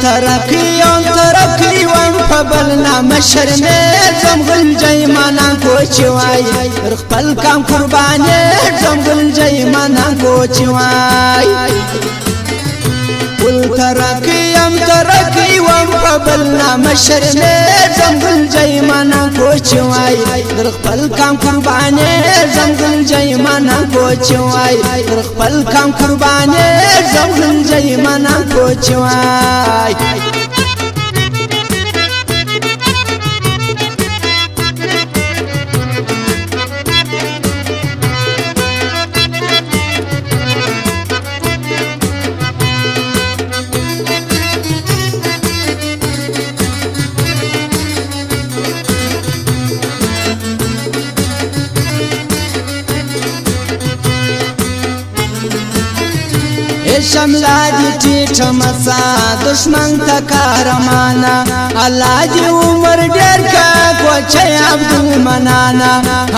ترقي وانفبلنا مشرمي زمغل جيمانا كوچواي رخبل كام قرباني زمغل جيمانا كوچواي ترقي وانفبلنا مشرمي زمغل جيمانا كوچواي رخبل كام قرباني زمغل جيمانا كوچواي رخبل كام قرباني زمغل جيمانا كوچواي شملادی ټیټ مسا دشمن تکارمانا الله دی عمر ډیر کا کوچي عبدالمنانا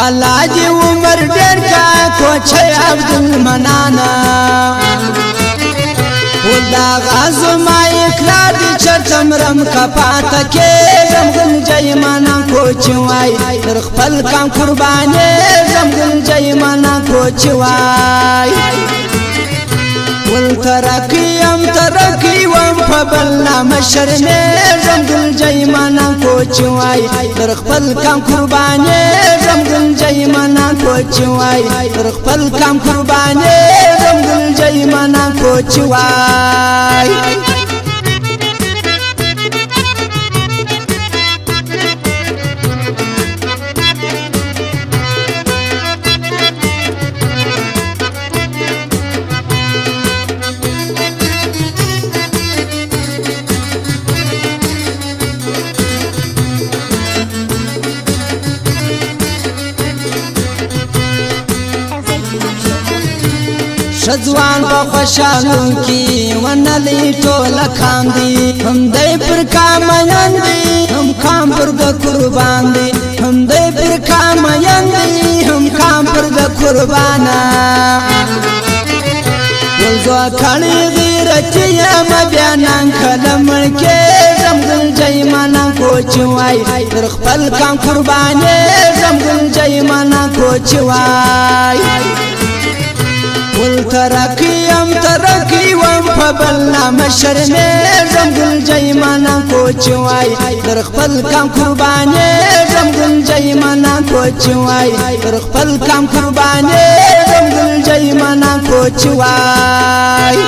الله دی عمر ډیر کا کوچي عبدالمنانا ودا غازو ما اقرار دی چرتمرم کپات کې زمغل جیمانا کوچوای رخپل کام قرباني زمغل جیمانا کوچوای ترقي وانفبلنا مشرمي زمغل جيمانا كوچواي رخبل كام قرباني زمغل جيمانا كوچواي رخبل كام قرباني زمغل جيمانا كوچواي شزوان په خوشالو کې ونلې ټوله کام دي هم دې پر کاميان دي هم کام پر د قربان دي هم دې پر کاميان دي هم کام پر د قربانا ولزو کړي غیرتیا م بیانان کلم کې زمغل جیمانا کوچوای رخپل کام قرباني زمغل جیمانا کوچوای ترقي وانفبلنا مشرمي زمغل جيمانا كوچواي رخبل كام قرباني زمغل جيمانا كوچواي رخبل كام قرباني زمغل جيمانا كوچواي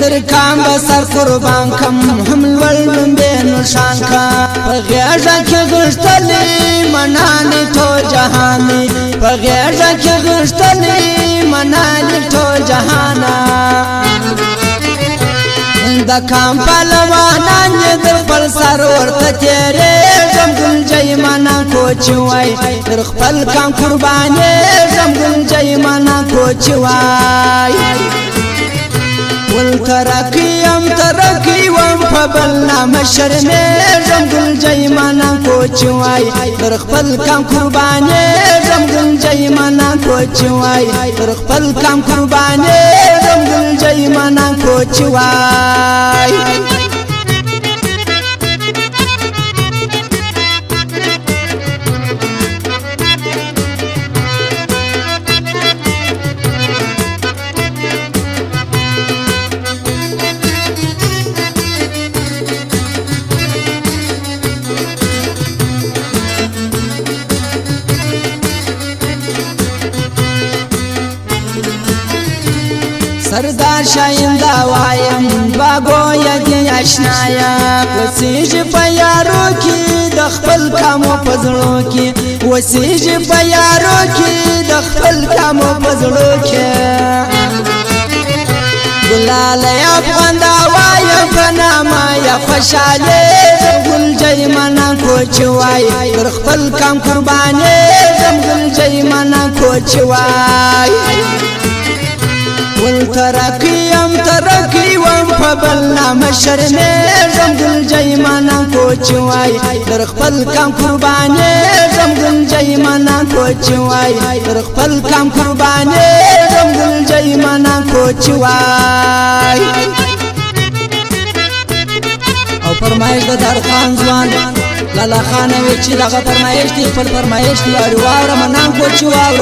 در کام بسر قربان کم هم لولم بینو شان کا پغیرزا کی غشتلی منانی تو جهانی پغیرزا کی غشتلی منانی تو جهانا دا کام پلوانان در پل سرور تیرے زمغل جیمانا کوچوائی در خپل کام قربانی زمغل جیمانا کوچوائی ترقي وانفبلنا مشرمي زمغل جيمانا كوچواي رخبل كام قرباني زمغل جيمانا كوچواي رخبل كام قرباني زمغل جيمانا كوچواي سردار شایندا وایم باغو یګی آشنایا وسیج پیارو کی د خپل کامو پزړو کی وسیج پیارو کی د خپل کامو پزړو کی ګلال یا افغان دا وایم فناما یا خوشاله ګل جای منا کوچوای در خپل کام قرباني زم ګل جای منا کوچوای ول ترقی وم فبلنا مشرمه زم ګل جای منا کوچوای در خپل کام قرباني زم ګل جای منا کوچوای در خپل کام قرباني زم ګل جای منا کوچوای او فرمایش د دار خان ځوان لالا خان وی چې دغه فرمایش دی خپل فرمایش دی واوره منان کوچوای